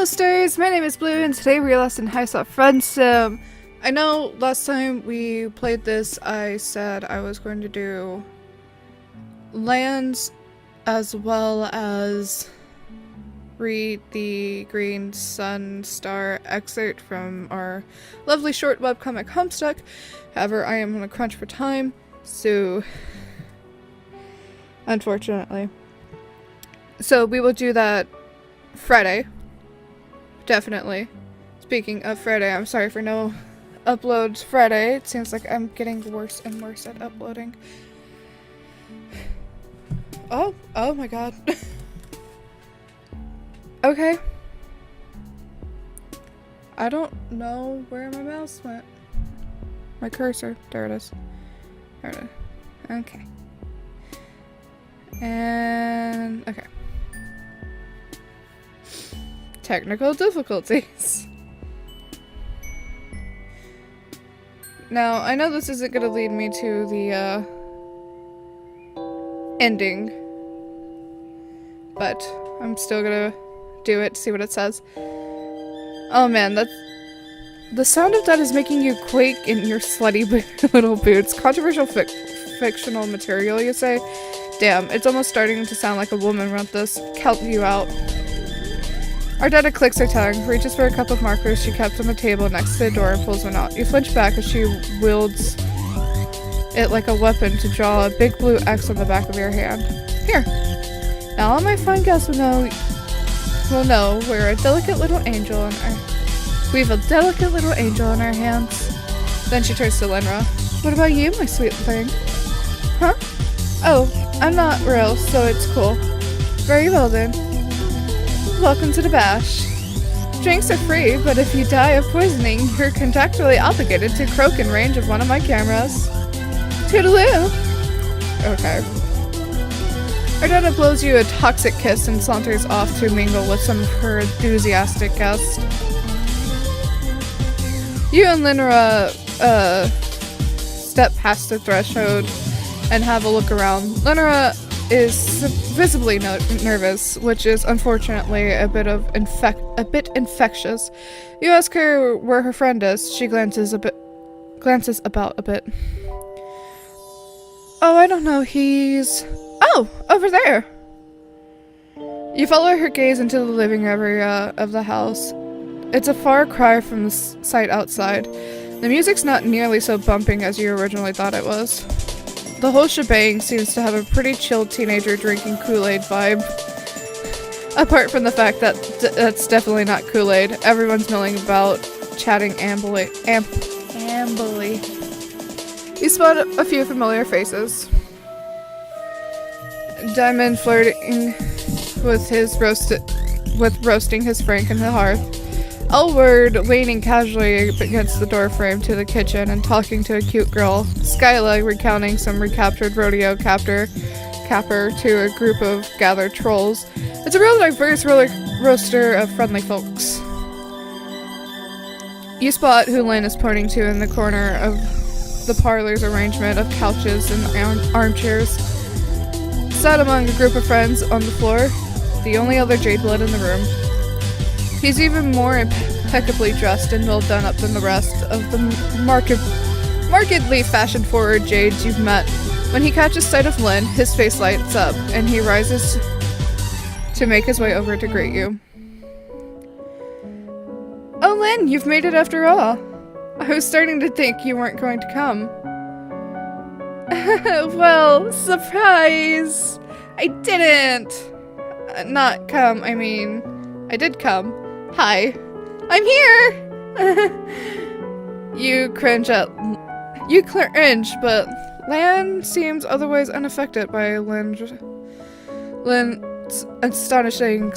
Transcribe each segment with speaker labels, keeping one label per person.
Speaker 1: Hosters, my name is Blue and today we are lost in Hiveswap Friendsim. I know last time we played this I said I was going to do lands as well as read the Green Sun Star excerpt from our lovely short webcomic Homestuck. However, I am on a crunch for time, so unfortunately. So we will do that Friday. Definitely. Speaking of Friday, I'm sorry for no uploads Friday. It seems like I'm getting worse and worse at uploading. Oh my god. Okay. I don't know where my mouse went. My cursor. There it is. There it is. Okay. And okay. Technical difficulties. Now, I know this isn't gonna lead me to the ending, but I'm still gonna do it to see what it says. Oh man, the sound of that is making you quake in your slutty little boots. Controversial fictional material, you say? Damn, it's almost starting to sound like a woman wrote this. Count you out. Ardetta clicks her tongue, reaches for a cup of markers she kept on the table next to the door and pulls one out. You flinch back as she wields it like a weapon to draw a big blue X on the back of your hand. Here. Now all my fine guests will know we're a delicate little angel in our... We've a delicate little angel in our hands. Then she turns to Linra. What about you, my sweet thing? Huh? Oh, I'm not real, so it's cool. Very well then. Welcome to the bash. Drinks are free, but if you die of poisoning, you're contractually obligated to croak in range of one of my cameras. Toodaloo! Okay. Ardetta blows you a toxic kiss and saunters off to mingle with some of her enthusiastic guests. You and Linra, step past the threshold and have a look around. Linra is visibly nervous, which is unfortunately a bit infectious. You ask her where her friend is. She glances about a bit. Oh, I don't know. He's... Oh, over there. You follow her gaze into the living area of the house. It's a far cry from the sight outside. The music's not nearly so bumping as you originally thought it was. The whole shebang seems to have a pretty chilled teenager drinking Kool-Aid vibe. Apart from the fact that that's definitely not Kool-Aid. Everyone's milling about, chatting ambly. You spot a few familiar faces. Diamond flirting with roasting his Frank in the hearth. Elward leaning casually against the doorframe to the kitchen and talking to a cute girl. Skyla recounting some recaptured rodeo capper to a group of gathered trolls. It's a real diverse roster of friendly folks. You spot who Lynn is pointing to in the corner of the parlor's arrangement of couches and armchairs. Sat among a group of friends on the floor, the only other Jade Blood in the room. He's even more impeccably dressed and well done up than the rest of the markedly fashion-forward Jades you've met. When he catches sight of Lynn, his face lights up, and he rises to make his way over to greet you. Oh, Lynn, you've made it after all. I was starting to think you weren't going to come. Well, surprise! I didn't! Not come, I mean, I did come. Hi. I'm here! You cringe, but Lan seems otherwise unaffected by Lynn's astonishing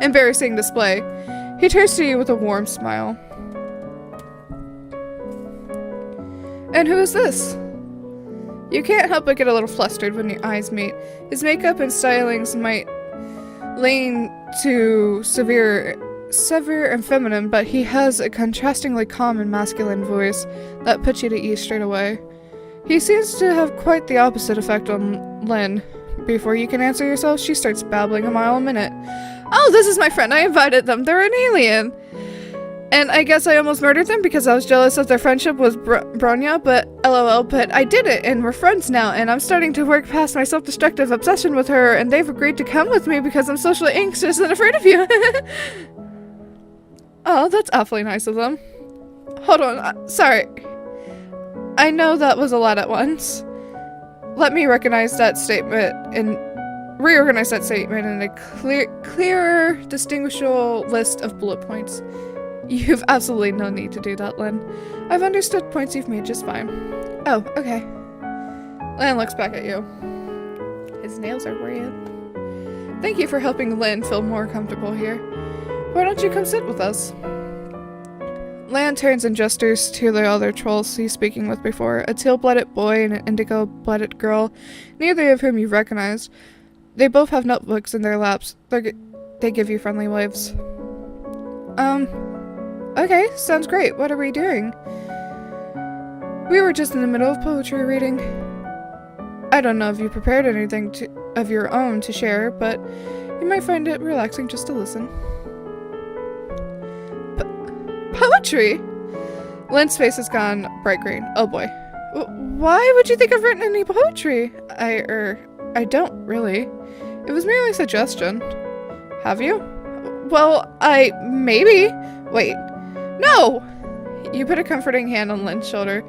Speaker 1: embarrassing display. He turns to you with a warm smile. And who is this? You can't help but get a little flustered when your eyes meet. His makeup and stylings might lean to severe and feminine, but he has a contrastingly calm and masculine voice that puts you to ease straight away. He seems to have quite the opposite effect on Lynn, Before you can answer yourself, she starts babbling a mile a minute. Oh, this is my friend. I invited them. They're an alien. And I guess I almost murdered them because I was jealous of their friendship with Bronya, but lol, but I did it and we're friends now and I'm starting to work past my self-destructive obsession with her and they've agreed to come with me because I'm socially anxious and afraid of you. Oh, that's awfully nice of them. Hold on, sorry. I know that was a lot at once. Let me reorganize that statement in a clear, distinguishable list of bullet points. You've absolutely no need to do that, Lynn. I've understood points you've made just fine. Oh, okay. Lynn looks back at you. His nails are weird. Thank you for helping Lynn feel more comfortable here. Why don't you come sit with us? Lan turns and gestures to the other trolls he's speaking with before, a teal-blooded boy and an indigo-blooded girl, neither of whom you recognized. They both have notebooks in their laps. They give you friendly waves. Okay, sounds great. What are we doing? We were just in the middle of poetry reading. I don't know if you prepared anything of your own to share, but you might find it relaxing just to listen. Poetry? Lynn's face has gone bright green. Oh boy. Why would you think I've written any poetry? I don't really. It was merely a suggestion. Have you? Well, maybe. Wait. No! You put a comforting hand on Lynn's shoulder.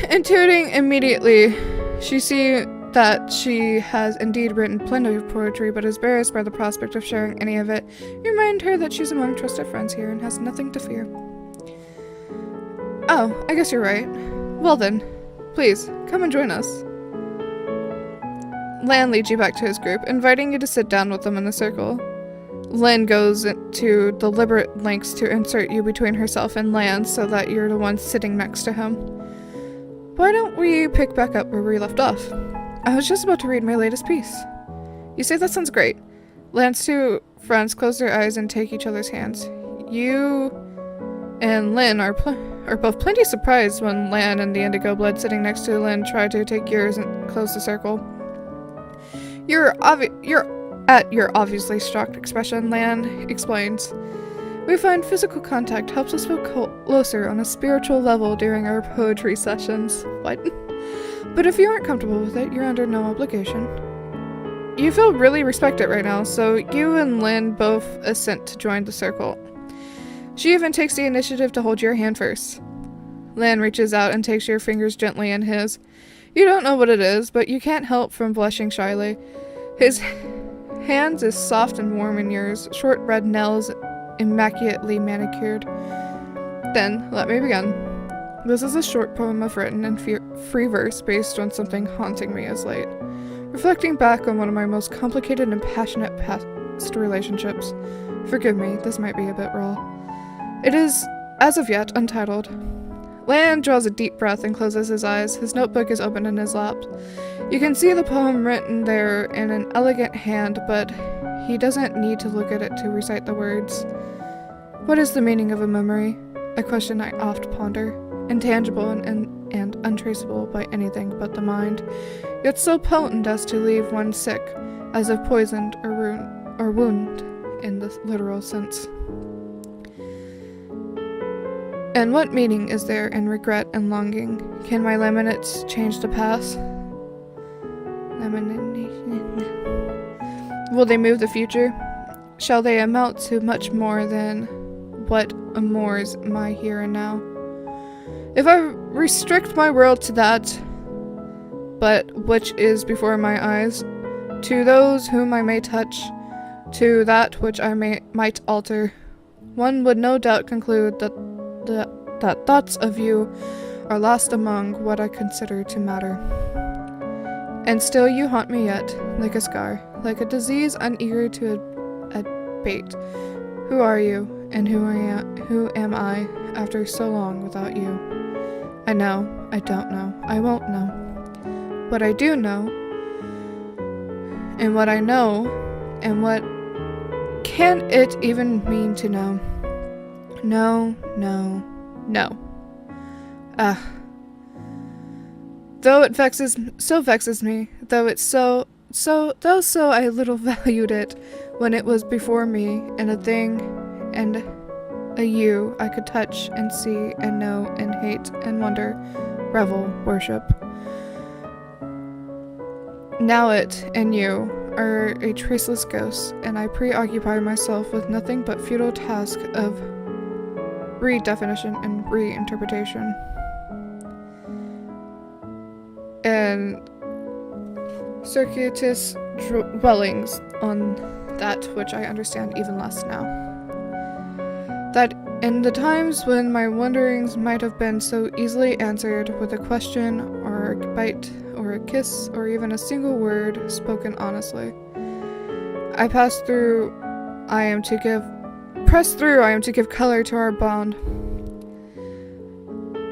Speaker 1: Intuiting immediately, she sees that she has indeed written plenty of poetry, but is embarrassed by the prospect of sharing any of it. You remind her that she's among trusted friends here and has nothing to fear. Oh, I guess you're right. Well then, please, come and join us. Lan leads you back to his group, inviting you to sit down with them in the circle. Lynn goes to deliberate lengths to insert you between herself and Lan so that you're the one sitting next to him. Why don't we pick back up where we left off? I was just about to read my latest piece. You say that sounds great. Lan's two friends close their eyes and take each other's hands. You and Lynn are both plenty surprised when Lan and the indigo blood sitting next to Lynn try to take yours and close the circle. You're at your obviously shocked expression, Lan explains. We find physical contact helps us feel closer on a spiritual level during our poetry sessions. What? But if you aren't comfortable with it, you're under no obligation. You feel really respected right now, so you and Lynn both assent to join the circle. She even takes the initiative to hold your hand first. Lynn reaches out and takes your fingers gently in his. You don't know what it is, but you can't help from blushing shyly. His hands is soft and warm in yours, short red nails immaculately manicured. Then, let me begin. This is a short poem I've written in free verse based on something haunting me as late. Reflecting back on one of my most complicated and passionate past relationships. Forgive me, this might be a bit raw. It is, as of yet, untitled. Lan draws a deep breath and closes his eyes. His notebook is open in his lap. You can see the poem written there in an elegant hand, but he doesn't need to look at it to recite the words. What is the meaning of a memory? A question I oft ponder. Intangible and untraceable by anything but the mind, yet so potent as to leave one sick, as if poisoned or wound in the literal sense. And what meaning is there in regret and longing? Can my laminates change the past? Will they move the future? Shall they amount to much more than what amours my here and now? If I restrict my world to that, but which is before my eyes, to those whom I may touch, to that which I might alter, one would no doubt conclude that thoughts of you are lost among what I consider to matter. And still you haunt me yet, like a scar, like a disease uneager to abate. Who are you, and who am I, after so long without you? I know, I don't know, I won't know. What I do know, and what I know, and what can it even mean to know? No, no, no. Ah. Though it vexes me, though I little valued it when it was before me, and a thing, and a you I could touch and see and know and hate and wonder, revel, worship. Now it and you are a traceless ghost, and I preoccupy myself with nothing but futile task of redefinition and reinterpretation. And circuitous dwellings on that which I understand even less now. That in the times when my wonderings might have been so easily answered with a question or a bite or a kiss or even a single word spoken honestly, I press through, I am to give color to our bond.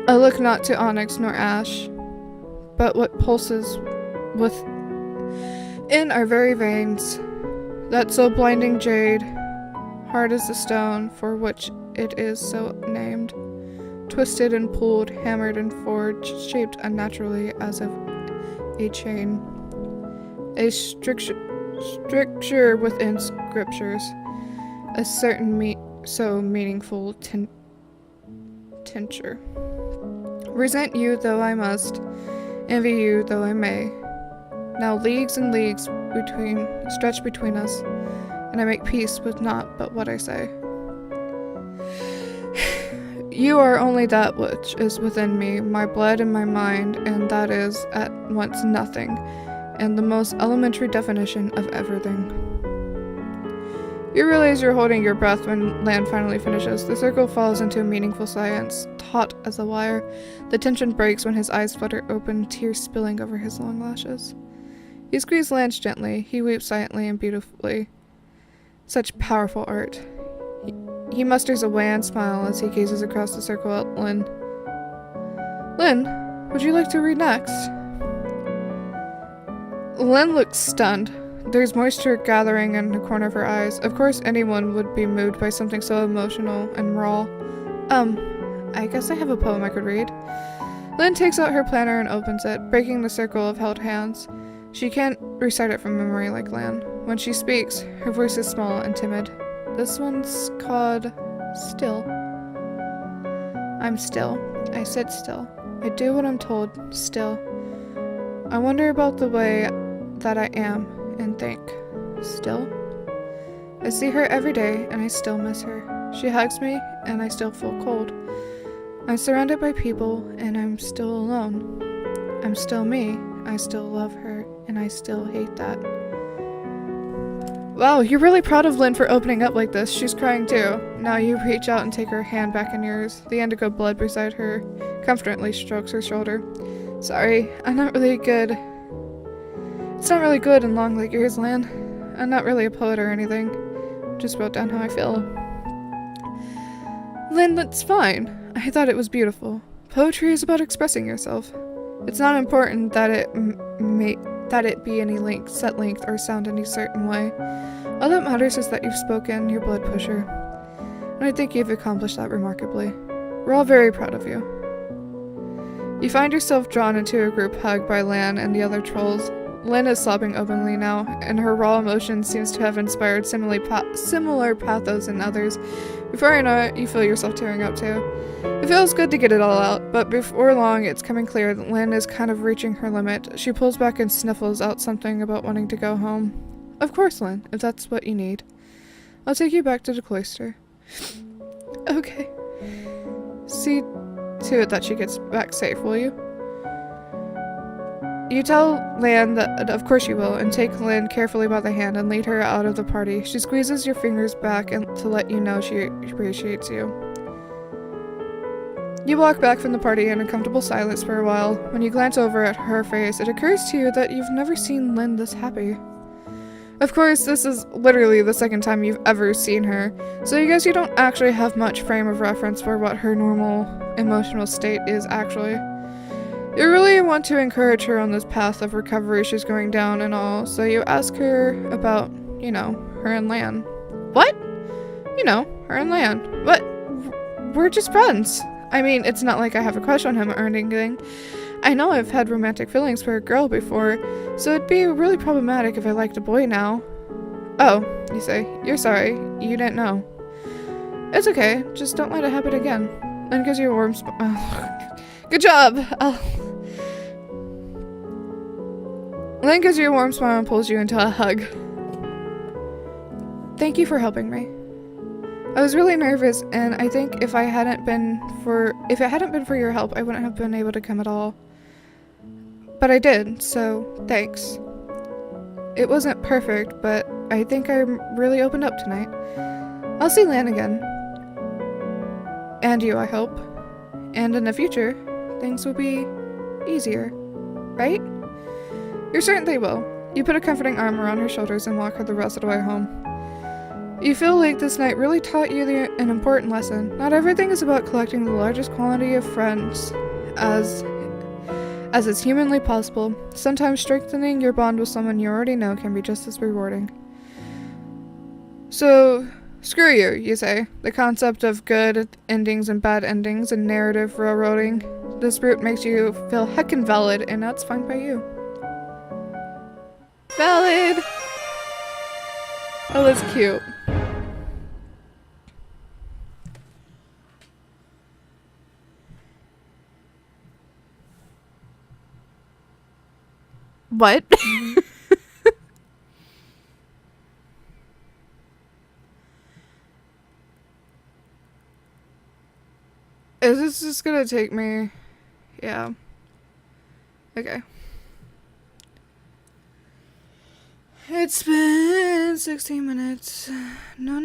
Speaker 1: I look not to onyx nor ash, but what pulses within our very veins, that so blinding jade, hard as the stone for which it is so named, twisted and pulled, hammered and forged, shaped unnaturally as of a chain, a stricture within scriptures, a certain so meaningful tincture. Resent you though I must, envy you though I may. Now leagues and leagues stretch between us, and I make peace with naught but what I say. You are only that which is within me, my blood and my mind, and that is at once nothing, and the most elementary definition of everything. You realize you're holding your breath when Lan finally finishes. The circle falls into a meaningful silence, taut as a wire. The tension breaks when his eyes flutter open, tears spilling over his long lashes. He squeezes Lance gently. He weeps silently and beautifully. Such powerful art. He musters a wan smile as he gazes across the circle at Lynn. Lynn, would you like to read next? Lynn looks stunned. There's moisture gathering in the corner of her eyes. Of course anyone would be moved by something so emotional and raw. I guess I have a poem I could read. Lynn takes out her planner and opens it, breaking the circle of held hands. She can't recite it from memory like Lan. When she speaks, her voice is small and timid. This one's called Still. I'm still. I sit still. I do what I'm told, still. I wonder about the way that I am and think, still. I see her every day and I still miss her. She hugs me and I still feel cold. I'm surrounded by people and I'm still alone. I'm still me. I still love her and I still hate that. Wow, you're really proud of Lynn for opening up like this. She's crying too. Now you reach out and take her hand back in yours. The indigo blood beside her comfortably strokes her shoulder. Sorry, I'm not really good. It's not really good and long like yours, Lan. I'm not really a poet or anything. Just wrote down how I feel. Lynn, that's fine. I thought it was beautiful. Poetry is about expressing yourself. It's not important that it be any length, set length, or sound any certain way. All that matters is that you've spoken, your blood pusher. And I think you've accomplished that remarkably. We're all very proud of you. You find yourself drawn into a group hug by Lan and the other trolls. Lynn is sobbing openly now, and her raw emotion seems to have inspired similar pathos in others. Before you know it, you feel yourself tearing up too. It feels good to get it all out, but before long it's coming clear that Lynn is kind of reaching her limit. She pulls back and sniffles out something about wanting to go home. Of course, Lynn, if that's what you need. I'll take you back to the cloister. Okay. See to it that she gets back safe, will you? You tell Lan that of course you will, and take Lynn carefully by the hand and lead her out of the party. She squeezes your fingers back and to let you know she appreciates you. You walk back from the party in a comfortable silence for a while. When you glance over at her face, it occurs to you that you've never seen Lynn this happy. Of course, this is literally the second time you've ever seen her, so I guess you don't actually have much frame of reference for what her normal emotional state is actually. You really want to encourage her on this path of recovery she's going down and all, so you ask her about, her and Lan. What? Her and Lan. What? We're just friends. I mean, it's not like I have a crush on him or anything. I know I've had romantic feelings for a girl before, so it'd be really problematic if I liked a boy now. Oh, you say. You're sorry. You didn't know. It's okay. Just don't let it happen again. And gives you a warm Good job! Lanque gives you a warm smile and pulls you into a hug. Thank you for helping me. I was really nervous, and I think if it hadn't been for your help, I wouldn't have been able to come at all. But I did, so thanks. It wasn't perfect, but I think I really opened up tonight. I'll see Lan again. And you, I hope. And in the future, things will be easier, right? You're certain they will. You put a comforting arm around her shoulders and walk her the rest of the way home. You feel like this night really taught you an important lesson. Not everything is about collecting the largest quantity of friends as is humanly possible. Sometimes strengthening your bond with someone you already know can be just as rewarding. So, screw you, you say. The concept of good endings and bad endings and narrative railroading. This route makes you feel heckin' valid, and that's fine by you. Valid! Oh, that's cute. What? Is this just gonna take me? Yeah. Okay. It's been 16 minutes. No.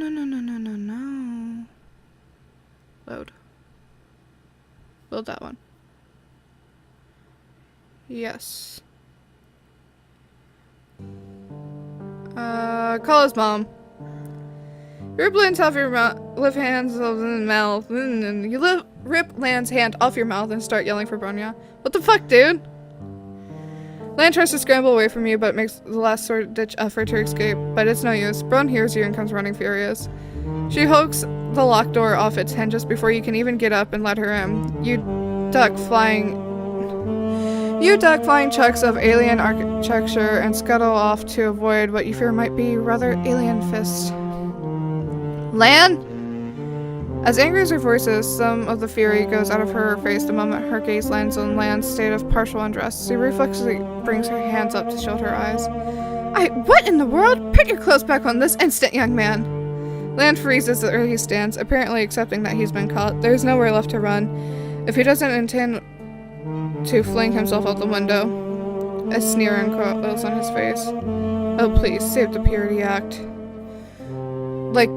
Speaker 1: Load. Load that one. Yes. Call his mom. You rip Lan's off your mouth, lift hands in the mouth, and you rip Lan's hand off your mouth and start yelling for Bronya. What the fuck, dude? Lan tries to scramble away from you, but makes the last sort-ditch effort to escape, but it's no use. Bron hears you and comes running furious. She hooks the locked door off its hinges before you can even get up and let her in. You duck flying checks of alien architecture and scuttle off to avoid what you fear might be rather alien fists. Lan! As angry as her voice is, some of the fury goes out of her face the moment her gaze lands on Lan's state of partial undress. She reflexively brings her hands up to shield her eyes. What in the world? Put your clothes back on this instant, young man! Lan freezes where he stands, apparently accepting that he's been caught. There's nowhere left to run. If he doesn't intend to fling himself out the window, a sneer uncurls on his face. Oh, please, save the purity act. Like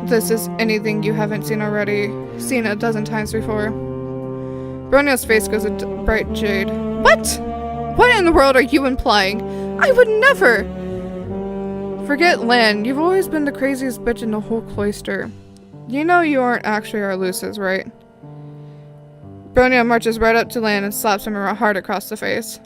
Speaker 1: this is anything you haven't seen a dozen times before. Bronya's face goes a bright jade. What? What in the world are you implying? I would never! Forget Lan, you've always been the craziest bitch in the whole cloister. You know you aren't actually our Lucis, right? Bronya marches right up to Lan and slaps him hard across the face.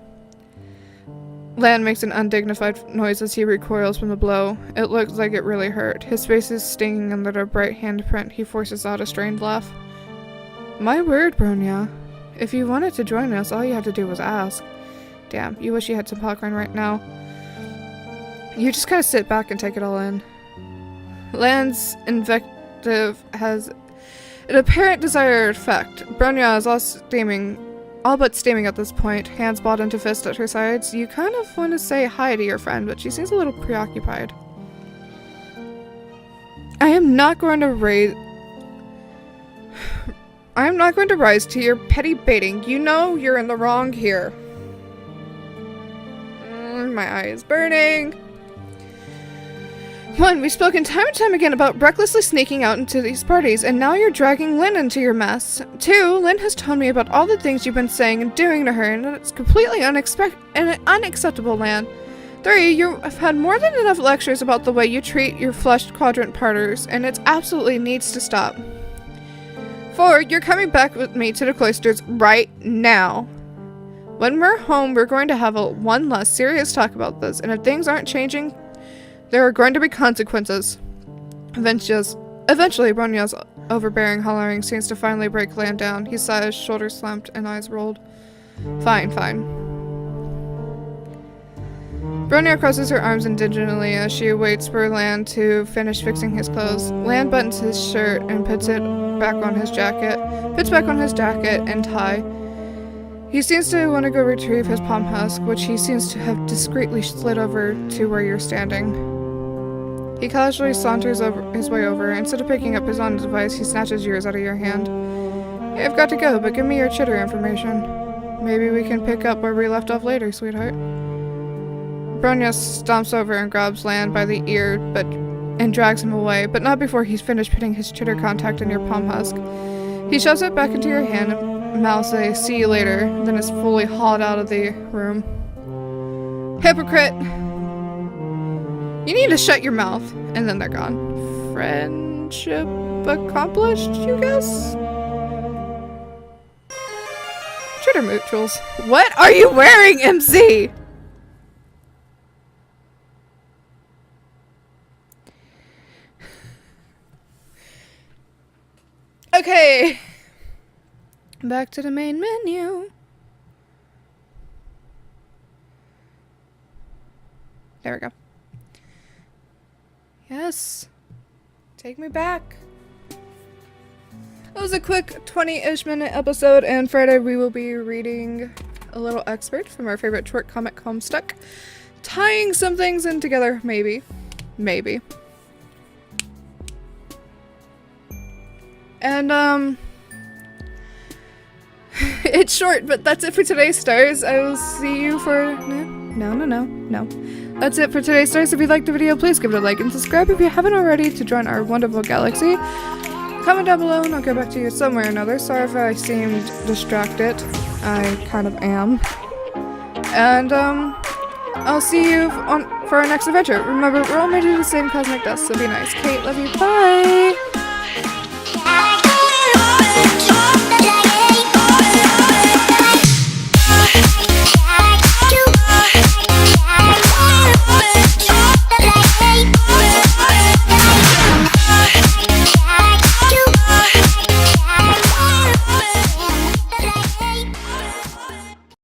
Speaker 1: Lan makes an undignified noise as he recoils from the blow. It looks like it really hurt. His face is stinging under the bright handprint. He forces out a strained laugh. My word, Bronya. If you wanted to join us, all you had to do was ask. Damn, you wish you had some popcorn right now. You just gotta sit back and take it all in. Lan's invective has an apparent desired effect. Bronya is all but steaming at this point, hands balled into fists at her sides. You kind of want to say hi to your friend, but she seems a little preoccupied. I am not going to rise to your petty baiting. You know you're in the wrong here. My eye is burning. 1. We've spoken time and time again about recklessly sneaking out into these parties, and now you're dragging Lynn into your mess. 2. Lynn has told me about all the things you've been saying and doing to her, and it's completely unacceptable, Lan. 3. You have had more than enough lectures about the way you treat your flushed quadrant partners, and it absolutely needs to stop. 4. You're coming back with me to the cloisters right now. When we're home, we're going to have one less serious talk about this, and if things aren't changing, there are going to be consequences. Eventually, Bronya's overbearing hollering seems to finally break Lan down. He sighs, shoulders slumped, and eyes rolled. Fine, fine. Bronya crosses her arms indignantly as she waits for Lan to finish fixing his clothes. Lan buttons his shirt and puts back on his jacket and tie. He seems to want to go retrieve his palm husk, which he seems to have discreetly slid over to where you're standing. He casually saunters his way over. Instead of picking up his own device, he snatches yours out of your hand. Hey, I've got to go, but give me your chitter information. Maybe we can pick up where we left off later, sweetheart. Bronya stomps over and grabs Lan by the ear and drags him away, but not before he's finished putting his chitter contact in your palm husk. He shoves it back into your hand and mouths a "see you later," then is fully hauled out of the room. Hypocrite! You need to shut your mouth. And then they're gone. Friendship accomplished, you guess? Chitter mutuals. What are you wearing, MC? Okay. Back to the main menu. There we go. Yes. Take me back. It was a quick 20-ish minute episode, and Friday we will be reading a little excerpt from our favorite short comic Homestuck. Tying some things in together, maybe. Maybe. And, it's short, but that's it for today's stars. I will see you for... No. That's it for today's stars. If you liked the video, please give it a like and subscribe if you haven't already to join our wonderful galaxy. Comment down below and I'll get back to you somewhere or another. Sorry if I seemed distracted. I kind of am. And, I'll see you for our next adventure. Remember, we're all made of the same cosmic dust, so be nice. Kate, love you. Bye!